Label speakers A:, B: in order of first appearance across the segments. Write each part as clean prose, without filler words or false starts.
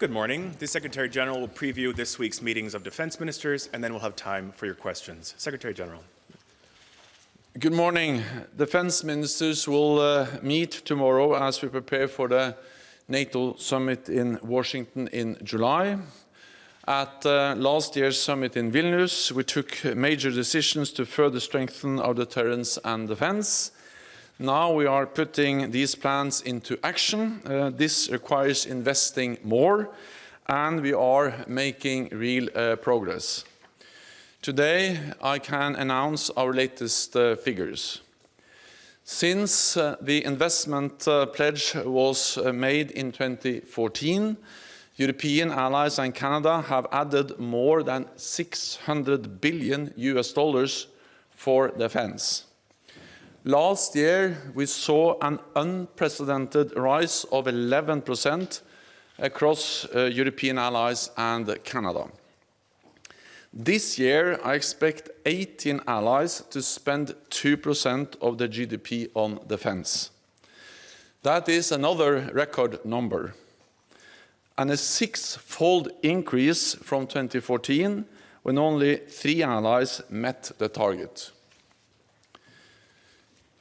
A: Good morning. The Secretary General will preview this week's meetings of defense ministers, and then we'll have time for your questions. Secretary General.
B: Good morning. Defense ministers will meet tomorrow as we prepare for the NATO summit in Washington in July. At last year's summit in Vilnius, we took major decisions to further strengthen our deterrence and defense. Now we are putting these plans into action. This requires investing more, and we are making real progress. Today, I can announce our latest figures. Since the investment pledge was made in 2014, European allies and Canada have added more than $600 billion for defense. Last year, we saw an unprecedented rise of 11% across European allies and Canada. This year, I expect 18 allies to spend 2% of their GDP on defense. That is another record number, and a six-fold increase from 2014, when only 3 allies met the target.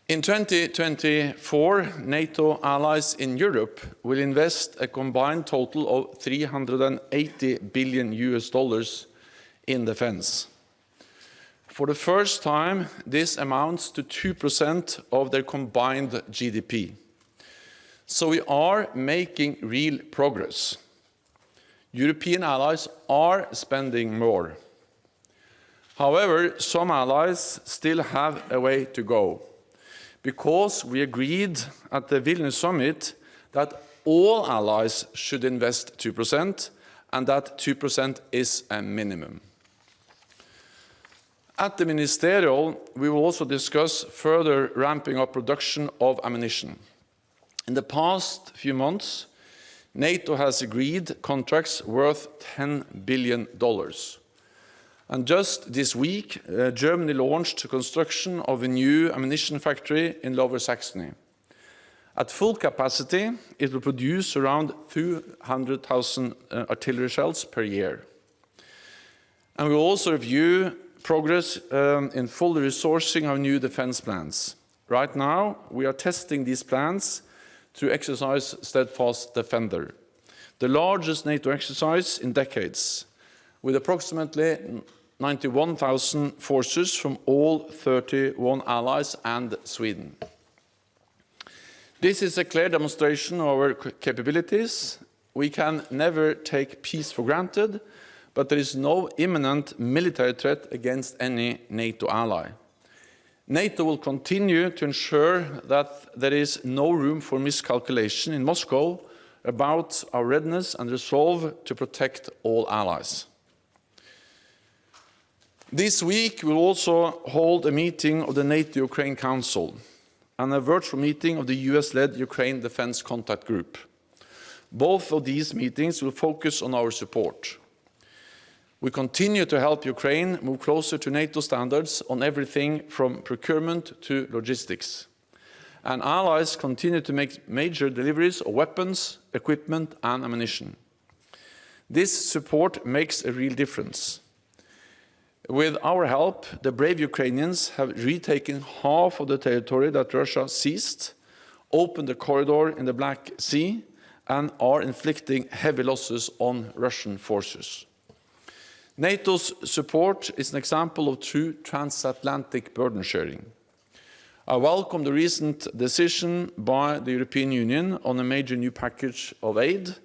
B: In 2024, NATO allies in Europe will invest a combined total of $380 billion in defense. For the first time, this amounts to 2% of their combined GDP. So we are making real progress. European allies are spending more. However, some allies still have a way to go, because we agreed at the Vilnius summit that all allies should invest 2%, and that 2% is a minimum. At the ministerial, we will also discuss further ramping up production of ammunition. In the past few months, NATO has agreed contracts worth $10 billion. And just this week, Germany launched construction of a new ammunition factory in Lower Saxony. At full capacity, it will produce around 200,000 artillery shells per year. And we will also review progress in full resourcing our new defense plans. Right now, we are testing these plans through exercise Steadfast Defender, the largest NATO exercise in decades, with approximately 91,000 forces from all 31 allies and Sweden. This is a clear demonstration of our capabilities. We can never take peace for granted, but there is no imminent military threat against any NATO ally. NATO will continue to ensure that there is no room for miscalculation in Moscow about our readiness and resolve to protect all allies. This week, we will also hold a meeting of the NATO-Ukraine Council and a virtual meeting of the US-led Ukraine Defense Contact Group. Both of these meetings will focus on our support. We continue to help Ukraine move closer to NATO standards on everything from procurement to logistics. And allies continue to make major deliveries of weapons, equipment, and ammunition. This support makes a real difference. With our help, the brave Ukrainians have retaken half of the territory that Russia seized, opened a corridor in the Black Sea, and are inflicting heavy losses on Russian forces. NATO's support is an example of true transatlantic burden sharing. I welcome the recent decision by the European Union on a major new package of aid,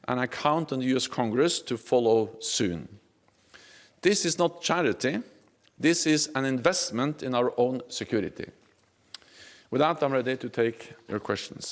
B: and I count on the US Congress to follow soon. This is not charity. This is an investment in our own security. With that, I'm ready to take your questions.